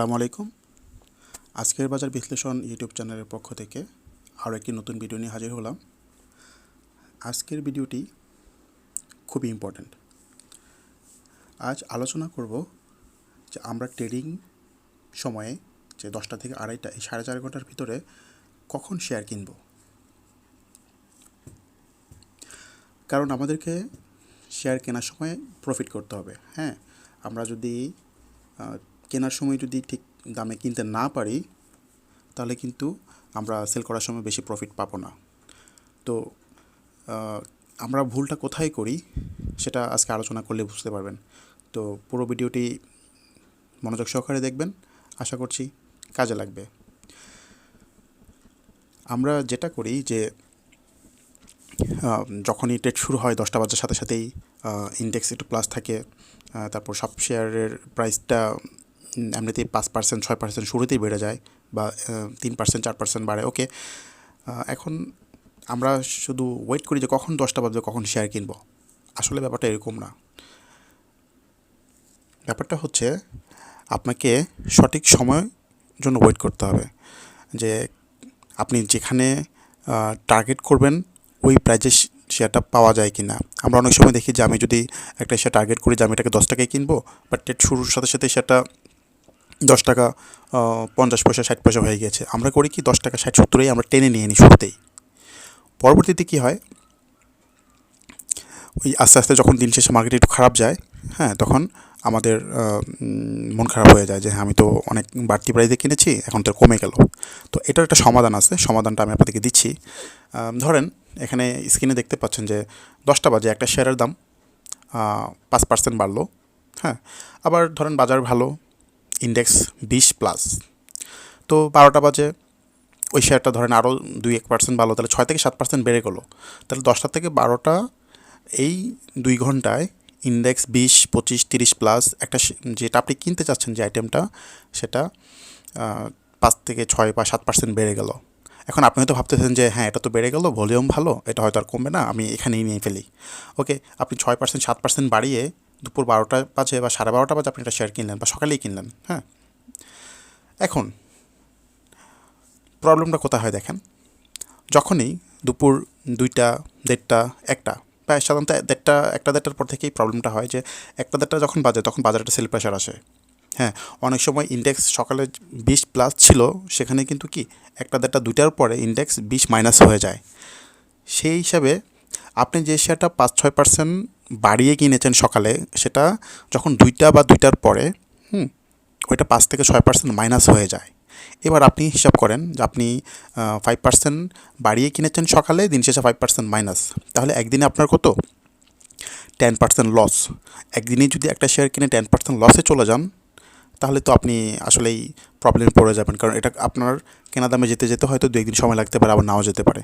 আসসালামু আলাইকুম। আজকের বাজার বিশ্লেষণ ইউটিউব চ্যানেলের পক্ষ থেকে আরও একটি নতুন ভিডিও নিয়ে হাজির হলাম। আজকের ভিডিওটি খুবই ইম্পর্ট্যান্ট। আজ আলোচনা করব যে আমরা ট্রেডিং সময়ে যে 10টা থেকে আড়াইটা এই 4.5 ঘন্টার ভিতরে কখন শেয়ার কিনব। কারণ আমাদেরকে শেয়ার কেনার সময় প্রফিট করতে হবে। হ্যাঁ, আমরা যদি কেনার সময় যদি ঠিক দামে কিনতে না পারি তাহলে কিন্তু আমরা সেল করার সময় বেশি প্রফিট পাবো না। তো আমরা ভুলটা কোথায় করি সেটা আজকে আলোচনা করলে বুঝতে পারবেন। তো পুরো ভিডিওটি মনোযোগ সহকারে দেখবেন, আশা করছি কাজে লাগবে। আমরা যেটা করি যে যখনই ট্রেড শুরু হয় 10টা বাজার সাথে সাথেই ইন্ডেক্স একটু প্লাস থাকে, তারপর সব শেয়ারের প্রাইসটা এমনিতেই 5% 6% শুরুতেই বেড়ে যায় বা 3% 4% বাড়ে। ওকে, এখন আমরা শুধু ওয়েট করি যে কখন 10টা বাজবে কখন শেয়ার কিনবো। আসলে ব্যাপারটা এরকম না। ব্যাপারটা হচ্ছে আপনাকে সঠিক সময়ের জন্য ওয়েট করতে হবে, যে আপনি যেখানে টার্গেট করবেন ওই প্রাইজে শেয়ারটা পাওয়া যায় কি না। আমরা অনেক সময় দেখি যে আমি যদি একটা শেয়ার টার্গেট করি যে আমি এটাকে 10 টাকায় কিনবো, বাট ট্রেড শুরুর সাথে সাথে সেটা 10 টাকা 50 পয়সা 60 পয়সা হয়ে গিয়েছে। আমরা করি কি 10 টাকা 60-70 আমরা টেনে নিয়ে নিই শুরুতেই। পরবর্তীতে কী হয়, ওই আস্তে আস্তে যখন দিন শেষে মার্কেট একটু খারাপ যায়, হ্যাঁ, তখন আমাদের মন খারাপ হয়ে যায় যে হ্যাঁ আমি তো অনেক বাড়তি প্রাইসে কিনেছি, এখন তো কমে গেল। তো এটার একটা সমাধান আছে, সমাধানটা আমি আপনাদেরকে দিচ্ছি। ধরেন এখানে স্ক্রিনে দেখতে পাচ্ছেন যে 10টা বাজে একটা শেয়ারের দাম 5% বাড়লো। হ্যাঁ, আবার ধরেন বাজার ভালো, ইন্ডেক্স 20+। তো 12টা বাজে ওই শেয়ারটা ধরেন আরও 2-1% ভালো, তাহলে 6 থেকে 7% বেড়ে গেলো। তাহলে 10টা থেকে 12টা এই 2 ঘন্টায় ইন্ডেক্স 20-25-30+ একটা যেটা আপনি কিনতে চাচ্ছেন যে আইটেমটা, সেটা 5 থেকে 6 বা 7% বেড়ে গেল। এখন আপনি হয়তো ভাবতেছেন যে হ্যাঁ এটা তো বেড়ে গেল, ভলিউম ভালো, এটা হয়তো আর কমবে না, আমি এখানেই নিয়ে ফেলি। ওকে, আপনি 6% 7% বাড়িয়ে দুপুর 12টা বাজে বা 12:30 বাজে আপনি একটা শেয়ার কিনলেন বা সকালেই কিনলেন। হ্যাঁ, এখন প্রবলেমটা কোথায় হয় দেখেন, যখনই দুপুর 2টা 1:30 1টা, প্রায় সাধারণত 1:30 পর থেকেই প্রবলেমটা হয় যে 1:30 যখন বাজে তখন বাজারে একটা সেল প্রেশার আসে। হ্যাঁ, অনেক সময় ইন্ডেক্স সকালে 20+ ছিল, সেখানে কিন্তু কি 1:30 2টার পরে ইন্ডেক্স 20- হয়ে যায়। সেই হিসাবে আপনি যে শেয়ারটা 5-6% বাড়িয়ে কিনেছেন সকালে, সেটা যখন 2টা বা 2টার পরে ওইটা 5 থেকে 6% মাইনাস হয়ে যায়। এবার আপনি হিসাব করেন যে আপনি 5% বাড়িয়ে কিনেছেন সকালে, দিন শেষে 5% মাইনাস, তাহলে একদিনে আপনার কত? 10% লস। একদিনেই যদি একটা শেয়ার কিনে 10% লসে চলে যান, তাহলে তো আপনি আসলেই প্রবলেমে পড়ে যাবেন। কারণ এটা আপনার কেনা দামে যেতে যেতে হয়তো 2-1 দিন সময় লাগতে পারে, আবার নাও যেতে পারে।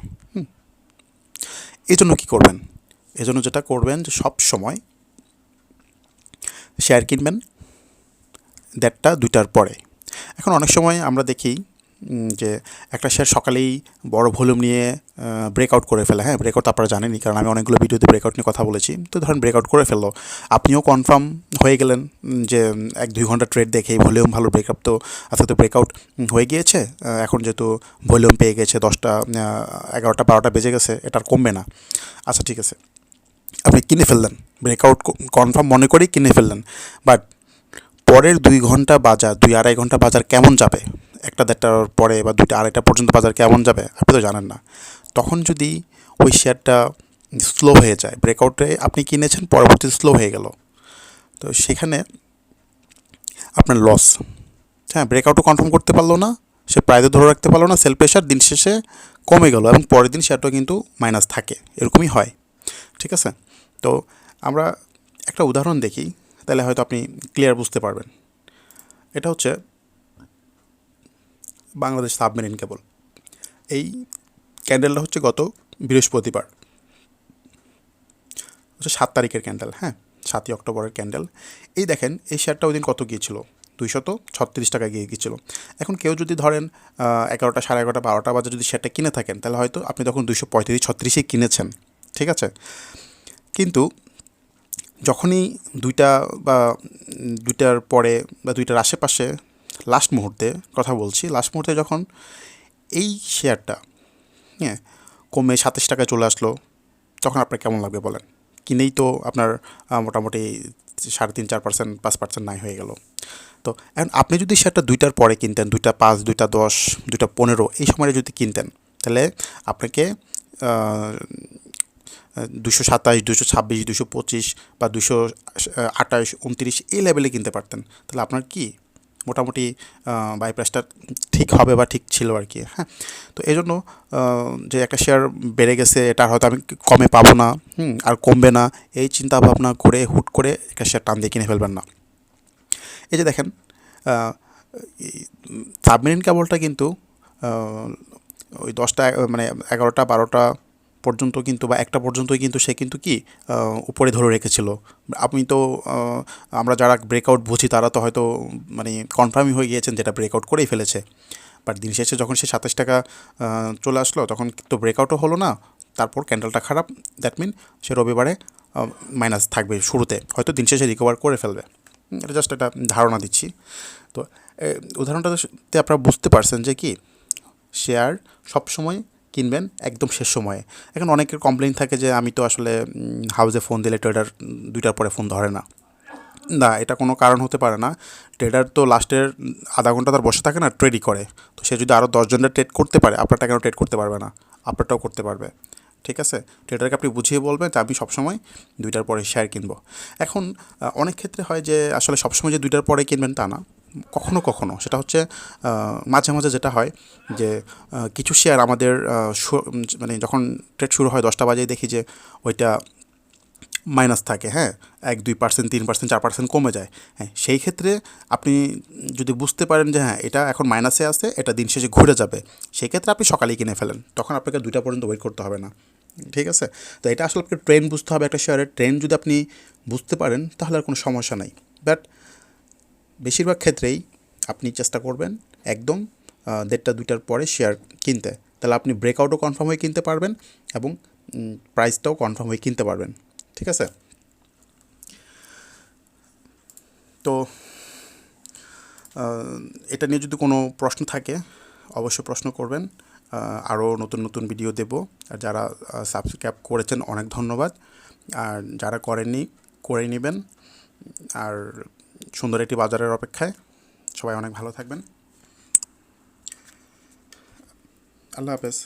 এই জন্য কী করবেন? এজন্য যেটা করবেন যে সব সময় শেয়ার কিনবেন 1:30 2টার পরে। এখন অনেক সময় আমরা দেখি যে একটা শেয়ার সকালেই বড় ভলিউম নিয়ে ব্রেকআউট করে ফেলে। হ্যাঁ, ব্রেকআউট আপনারা জানেনই, কারণ আমি অনেকগুলো ভিডিওতে ব্রেকআউট নিয়ে কথা বলেছি। তো ধরেন ব্রেকআউট করে ফেললো, আপনিও কনফার্ম হয়ে গেলেন যে 1-2 ঘন্টা ট্রেড দেখেই ভলিউম ভালো, ব্রেকআপ তো আজকে তো ব্রেকআউট হয়ে গিয়েছে, এখন যেহেতু ভলিউম পেয়ে গেছে, 10টা 11টা 12টা বেজে গেছে, এটা আর কমবে না। আচ্ছা ঠিক আছে, আপনি কিনে ফেললেন, ব্রেকআউট কনফার্ম মনে করেই কিনে ফেললেন। বাট পরের 2 ঘন্টা বাজার, 2-2.5 ঘন্টা বাজার কেমন যাবে, 1:30টার পরে বা 2টা 2:30 পর্যন্ত বাজার কেমন যাবে আপনি তো জানেন না। তখন যদি ওই শেয়ারটা স্লো হয়ে যায়, ব্রেকআউটে আপনি কিনেছেন, পরবর্তীতে স্লো হয়ে গেল, তো সেখানে আপনার লস। হ্যাঁ, ব্রেকআউটও কনফার্ম করতে পারলো না, সে প্রাইসও ধরে রাখতে পারলো না, সেল প্রেশার দিন শেষে কমে গেল এবং পরের দিন শেয়ারটাও কিন্তু মাইনাস থাকে, এরকমই হয়। ঠিক আছে, তো আমরা একটা উদাহরণ দেখি, তাহলে হয়তো আপনি ক্লিয়ার বুঝতে পারবেন। এটা হচ্ছে বাংলাদেশ সাবমেরিন কেবল। এই ক্যান্ডেলটা হচ্ছে গত বৃহস্পতিবার, হচ্ছে 7 তারিখের ক্যান্ডেল। হ্যাঁ, 7ই অক্টোবরের ক্যান্ডেল। এই দেখেন এই শেয়ারটা ওই দিন কত গিয়েছিল? 236 টাকা গিয়ে গিয়েছিল। এখন কেউ যদি ধরেন 11টা 11:30 12টা বাজে যদি শেয়ারটা কিনে থাকেন, তাহলে হয়তো আপনি তখন 235-36 কিনেছেন। ঠিক আছে, কিন্তু যখনই 2টা বা 2টার পরে বা 2টার আশেপাশে লাস্ট মুহূর্তে কথা বলছি, লাস্ট মুহূর্তে যখন এই শেয়ারটা হ্যাঁ কমে 27 টাকায় চলে আসলো, তখন আপনার কেমন লাগবে বলেন? কিনেই তো আপনার মোটামুটি 3.5-4%, 5% নাই হয়ে গেল। তো এখন আপনি যদি শেয়ারটা 2টার পরে কিনতেন, 2টা 5, 2টা 10, 2টা 15 এই সময় যদি কিনতেন, তাহলে আপনাকে 227, 226, 225 বা 228, 29 এই লেভেলে কিনতে পারতেন। তাহলে আপনার কি মোটামুটি বাই প্রাইসটা ঠিক হবে বা ঠিক ছিল আর কি। হ্যাঁ, তো এই জন্য যে একটা শেয়ার বেড়ে গেছে এটা হয়তো আমি কমে পাবো না, আর কমবে না, এই চিন্তা ভাবনা করে হুট করে একটা শেয়ার টান দিয়ে কিনে ফেলবেন না। এই যে দেখেন, সাবমেরিন কেবলটা কিন্তু আহ, ওই 10টা মানে 11টা 12টা পর্যন্ত কিন্তু বা 1টা পর্যন্তই কিন্তু সে কিন্তু কি উপরে ধরে রেখেছিল। আপনি তো আমরা যারা ব্রেকআউট বুঝি তারা তো হয়তো মানে কনফার্মই হয়ে গিয়েছেন যেটা ব্রেকআউট করেই ফেলেছে। বাট দিন শেষে যখন সে 27 টাকা চলে আসলো তখন তো ব্রেকআউটও হলো না, তারপর ক্যান্ডেলটা খারাপ, দ্যাট মিন সে রবিবারে মাইনাস থাকবে, শুরুতে হয়তো দিন শেষে রিকভার করে ফেলবে। এটা জাস্ট একটা ধারণা দিচ্ছি। তো উদাহরণটাতে আপনারা বুঝতে পারছেন যে কি শেয়ার সবসময় কিনবেন একদম শেষ সময়ে। এখন অনেকের কমপ্লেইন থাকে যে আমি তো আসলে হাউসে ফোন দিলে ট্রেডার 2টার পরে ফোন ধরে না। না, এটা কোনো কারণ হতে পারে না। ট্রেডার তো লাস্টের আধা ঘন্টা তার বসে থাকে না, ট্রেডই করে। তো সে যদি আরও 10 জনের ট্রেড করতে পারে, আপনারটা কেন ট্রেড করতে পারবে না? আপনারটাও করতে পারবে। ঠিক আছে, ট্রেডারকে আপনি বুঝিয়ে বলবেন যে আমি সবসময় 2টার পরে শেয়ার কিনবো। এখন অনেক ক্ষেত্রে হয় যে আসলে সবসময় যে 2টার পরে কিনবেন তা না, কখনো কখনো সেটা হচ্ছে মাঝে মাঝে যেটা হয় যে কিছু শেয়ার আমাদের মানে যখন ট্রেড শুরু হয় 10টা বাজে দেখি যে ওইটা মাইনাস থাকে, হ্যাঁ, 1-2%, 3%, 4% কমে যায়। হ্যাঁ, সেই ক্ষেত্রে আপনি যদি বুঝতে পারেন যে হ্যাঁ এটা এখন মাইনাসে আছে, এটা দিন শেষে ঘুরে যাবে, সেই ক্ষেত্রে আপনি সকালেই কিনে ফেলেন, তখন আপনাকে 2টা পর্যন্ত ওয়েট করতে হবে না। ঠিক আছে, তো এটা আসলে আপনাকে ট্রেন্ড বুঝতে হবে। একটা শেয়ারের ট্রেন্ড যদি আপনি বুঝতে পারেন তাহলে আর কোনো সমস্যা নাই। বাট বেশিরভাগ ক্ষেত্রেই আপনি চেষ্টা করবেন একদম 1:30-2টার পরে শেয়ার কিনতে, তাহলে আপনি ব্রেকআউটও কনফার্ম হয়ে কিনতে পারবেন এবং প্রাইসটাও কনফার্ম হয়ে কিনতে পারবেন। ঠিক আছে, তো এটা নিয়ে যদি কোনো প্রশ্ন থাকে অবশ্যই প্রশ্ন করবেন। আরও নতুন নতুন ভিডিও দেব। আর যারা সাবস্ক্রাইব করেছেন অনেক ধন্যবাদ, আর যারা করেননি করে নেবেন। আর সুন্দর একটি বাজারের অপেক্ষায় সবাই অনেক ভালো থাকবেন। আল্লাহ হাফেজ।